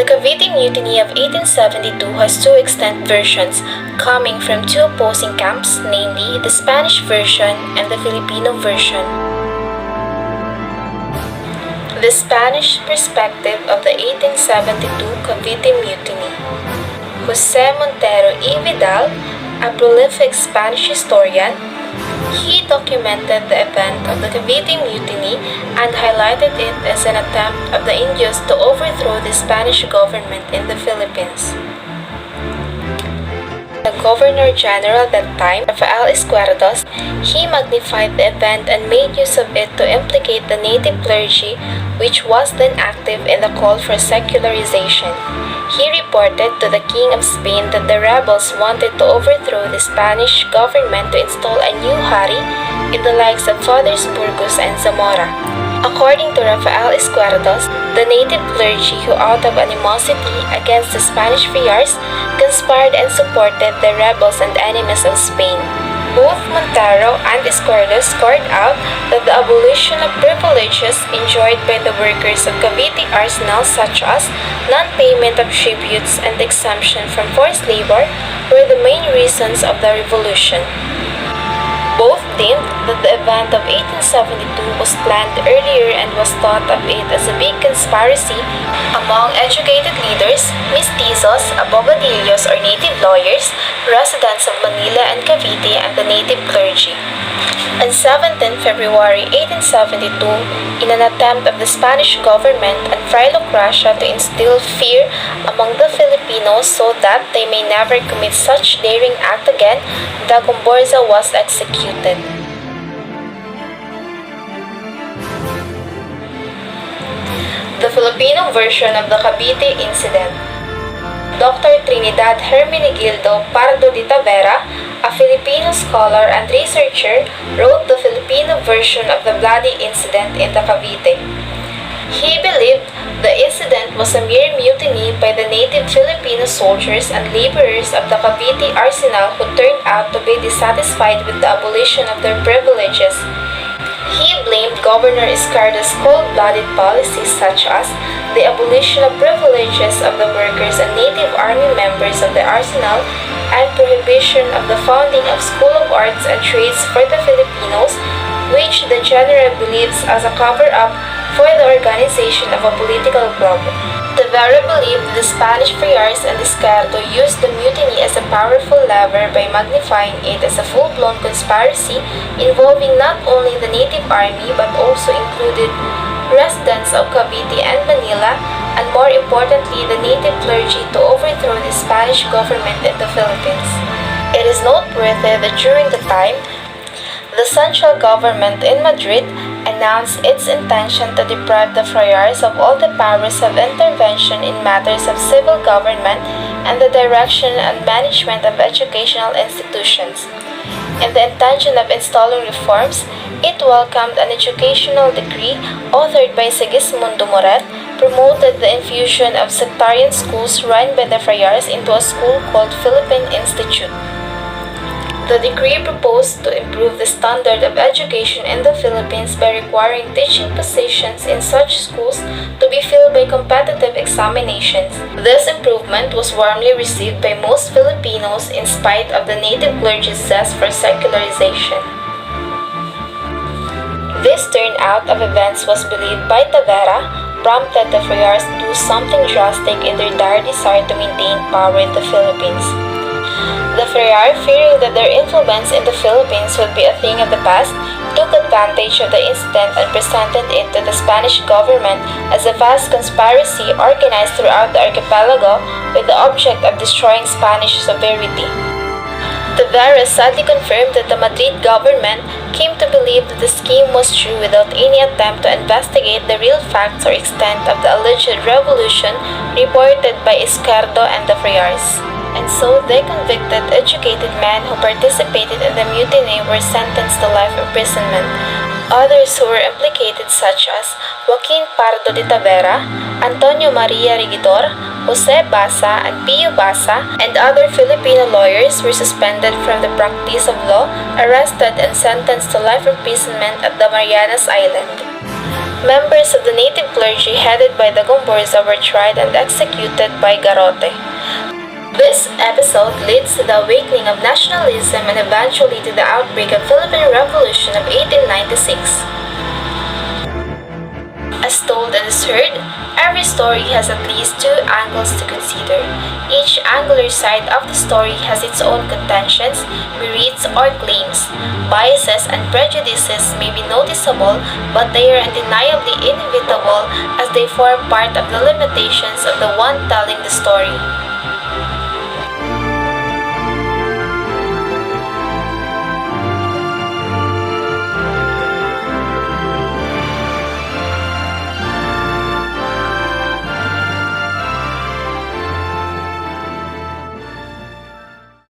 The Cavite Mutiny of 1872 has two extant versions, coming from two opposing camps, namely the Spanish version and the Filipino version. The Spanish perspective of the 1872 Cavite Mutiny. Jose Montero y Vidal, a prolific Spanish historian, he documented the event of the Cavite Mutiny and highlighted it as an attempt of the Indios to overthrow the Spanish government in the Philippines. The Governor-General at that time, Rafael Izquierdos, he magnified the event and made use of it to implicate the native clergy, which was then active in the call for secularization. He reported to the King of Spain that the rebels wanted to overthrow the Spanish government to install a new hari in the likes of Fathers Burgos and Zamora. According to Rafael Izquierdos, the native clergy who out of animosity against the Spanish friars conspired and supported the rebels and enemies of Spain. Both Montero and Izquierdos scored out that the abolition of privileges enjoyed by the workers of Cavite arsenal such as non-payment of tributes and exemption from forced labor were the main reasons of the revolution. Both deemed that the event of 1872 was planned earlier and was thought of it as a big conspiracy among educated leaders, mestizos, abogadillos or native lawyers, residents of Manila and Cavite, and the native clergy. On 17 February 1872, in an attempt of the Spanish government and Philocracia to instill fear among the Filipinos so that they may never commit such daring act again, the Comborza was executed. The Filipino version of the Cavite incident. Dr. Trinidad Hermenegildo Pardo de Tavera, a Filipino scholar and researcher, wrote the Filipino version of the bloody incident in the Cavite. He believed the incident was a mere mutiny by the native Filipino soldiers and laborers of the Cavite arsenal who turned out to be dissatisfied with the abolition of their privileges. He blamed Governor Izquierdo's cold-blooded policies such as the abolition of privileges of the workers and native army members of the arsenal and prohibition of the founding of School of Arts and Trades for the Filipinos, which the general believes as a cover-up for the organization of a political club. Tavera believed the Spanish friars and Izquierdo used the mutiny as a powerful lever by magnifying it as a full-blown conspiracy involving not only the native army but also included residents of Cavite and Manila, and more importantly the native clergy to overthrow the Spanish government in the Philippines. It is noteworthy that during the time, the central government in Madrid announced its intention to deprive the friars of all the powers of intervention in matters of civil government and the direction and management of educational institutions. In the intention of installing reforms, it welcomed an educational decree authored by Sigismundo Moret, promoted the infusion of sectarian schools run by the friars into a school called Philippine Institute. The decree proposed to improve the standard of education in the Philippines by requiring teaching positions in such schools to be filled by competitive examinations. This improvement was warmly received by most Filipinos in spite of the native clergy's zest for secularization. This turnout of events was believed by Tavera prompted the friars to do something drastic in their dire desire to maintain power in the Philippines. The friar, fearing that their influence in the Philippines would be a thing of the past, took advantage of the incident and presented it to the Spanish government as a vast conspiracy organized throughout the archipelago with the object of destroying Spanish sovereignty. Tavera sadly confirmed that the Madrid government came to believe that the scheme was true without any attempt to investigate the real facts or extent of the alleged revolution reported by Izquierdo and the friars. And so they convicted educated men who participated in the mutiny were sentenced to life imprisonment. Others who were implicated such as Joaquin Pardo de Tavera, Antonio Maria Regidor, Jose Basa and Pio Basa, and other Filipino lawyers were suspended from the practice of law, arrested and sentenced to life imprisonment at the Marianas Island. Members of the native clergy headed by the Gomborza were tried and executed by Garrote. This episode leads to the awakening of nationalism and eventually to the outbreak of Philippine Revolution of 1896. As told and as heard, every story has at least two angles to consider. Each angular side of the story has its own contentions, merits, or claims. Biases and prejudices may be noticeable, but they are undeniably inevitable as they form part of the limitations of the one telling the story.